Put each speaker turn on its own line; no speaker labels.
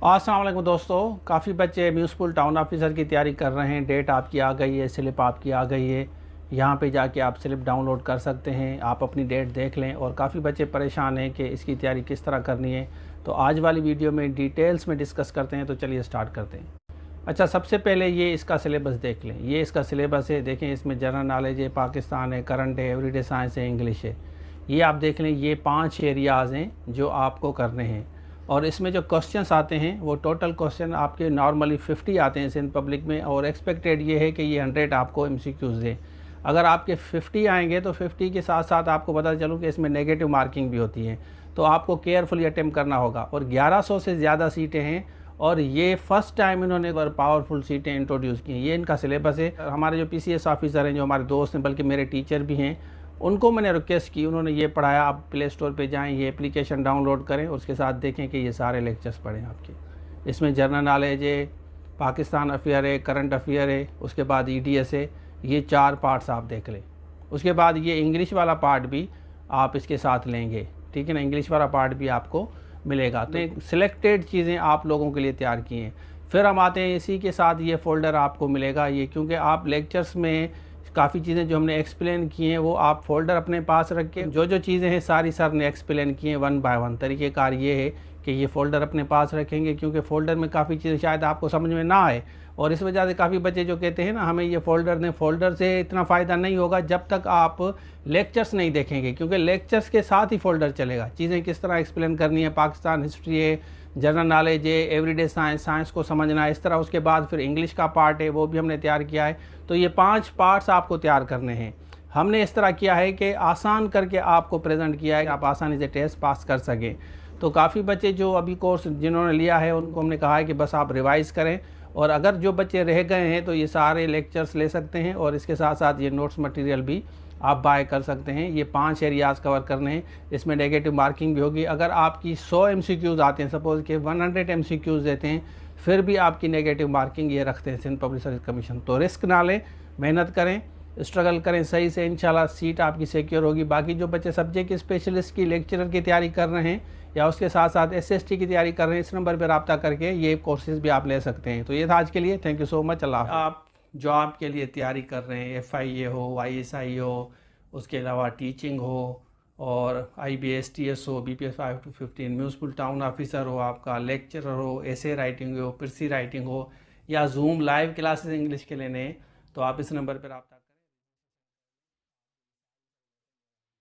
अस्सलाम वालेकुम दोस्तों, काफ़ी बच्चे म्यूनसिपल टाउन ऑफिसर की तैयारी कर रहे हैं। डेट आपकी आ गई है, स्लिप आपकी आ गई है। यहाँ पे जाके आप स्लिप डाउनलोड कर सकते हैं। आप अपनी डेट देख लें। और काफ़ी बच्चे परेशान हैं कि इसकी तैयारी किस तरह करनी है। तो आज वाली वीडियो में डिटेल्स में डिस्कस करते हैं। तो चलिए स्टार्ट करते हैं। अच्छा, सबसे पहले ये इसका सिलेबस देख लें। ये इसका सिलेबस है। देखें, इसमें जनरल नॉलेज है, पाकिस्तान है, करंट है, एवरीडे साइंस है, इंग्लिश है। ये आप देख लें। ये 5 एरियाज़ हैं जो आपको करने हैं। और इसमें जो क्वेश्चंस आते हैं वो टोटल क्वेश्चन आपके नॉर्मली 50 आते हैं सिंध पब्लिक में। और एक्सपेक्टेड ये है कि ये 100 आपको MCQs दें। अगर आपके 50 आएंगे तो 50 के साथ साथ आपको पता चलूँ कि इसमें नेगेटिव मार्किंग भी होती है। तो आपको केयरफुली अटेम्प्ट करना होगा। और 1100 से ज़्यादा सीटें हैं। और ये फ़र्स्ट टाइम इन्होंने पावरफुल सीटें इंट्रोड्यूस की हैं। ये इनका सिलेबस है। हमारे जो PCS ऑफिसर हैं, जो हमारे दोस्त हैं, बल्कि मेरे टीचर भी हैं, उनको मैंने रिक्वेस्ट की, उन्होंने ये पढ़ाया। आप प्ले स्टोर पे जाएं, ये एप्लीकेशन डाउनलोड करें, उसके साथ देखें कि ये सारे लेक्चर्स पढ़ें आपके। इसमें जनरल नॉलेज है, पाकिस्तान अफेयर है, करंट अफेयर है, उसके बाद EDS है। ये 4 पार्ट्स आप देख लें। उसके बाद ये इंग्लिश वाला पार्ट भी आप इसके साथ लेंगे, ठीक है ना। इंग्लिश वाला पार्ट भी आपको मिलेगा। तो सिलेक्टेड चीज़ें आप लोगों के लिए तैयार की हैं। फिर हम आते हैं, इसी के साथ ये फ़ोल्डर आपको मिलेगा। ये क्योंकि आप लेक्चर्स में काफ़ी चीज़ें जो हमने एक्सप्लेन की हैं वो आप फोल्डर अपने पास रख के, जो जो चीज़ें हैं सारी सर ने एक्सप्लेन की हैं 1 बाय 1। तरीक़ेकार ये है कि ये फ़ोल्डर अपने पास रखेंगे, क्योंकि फ़ोल्डर में काफ़ी चीज़ें शायद आपको समझ में ना आए। और इस वजह से काफ़ी बच्चे जो कहते हैं ना हमें ये फ़ोल्डर दें, फ़ोल्डर से इतना फ़ायदा नहीं होगा जब तक आप लेक्चर्स नहीं देखेंगे, क्योंकि लेक्चर्स के साथ ही फ़ोल्डर चलेगा। चीज़ें किस तरह एक्सप्लेन करनी है, पाकिस्तान हिस्ट्री है, जनरल नॉलेज है, एवरीडे साइंस, साइंस को समझना है, इस तरह। उसके बाद फिर इंग्लिश का पार्ट है, वो भी हमने तैयार किया है। तो ये 5 पार्ट्स आपको तैयार करने हैं। हमने इस तरह किया है कि आसान करके आपको प्रेजेंट किया है कि आप आसानी से टेस्ट पास कर सकें। तो काफ़ी बच्चे जो अभी कोर्स जिन्होंने लिया है उनको हमने कहा है कि बस आप रिवाइज़ करें। और अगर जो बच्चे रह गए हैं तो ये सारे लेक्चर्स ले सकते हैं। और इसके साथ साथ ये नोट्स मटेरियल भी आप बाय कर सकते हैं। ये 5 एरियाज़ कवर करने हैं। इसमें नेगेटिव मार्किंग भी होगी। अगर आपकी 100 MCQs आते हैं, सपोज़ के 100 MCQs देते हैं, फिर भी आपकी नेगेटिव मार्किंग ये रखते हैं सिंध पब्लिक सर्विस कमीशन। तो रिस्क ना लें, मेहनत करें, स्ट्रगल करें सही से, इंशाल्लाह सीट आपकी सिक्योर होगी। बाकी जो बच्चे सब्जेक्ट स्पेशलिस्ट की, लेक्चरर की तैयारी कर रहे हैं या उसके साथ साथ SST की तैयारी कर रहे हैं, इस नंबर पर रब्ता करके ये कोर्सेज़ भी आप ले सकते हैं। तो ये था आज के लिए। Thank you so much. अल्लाह हाफ़िज़। आप जॉब के लिए तैयारी कर रहे हैं, FIA हो, ISI हो, उसके अलावा टीचिंग हो, और IBS TS हो, BPS 5 to 15, municipal town officer हो, आपका लेक्चरर हो, एसे राइटिंग हो, पिरसी राइटिंग हो, या जूम लाइव क्लासेस इंग्लिश के लेने हैं, तो आप इस नंबर पर रब्ता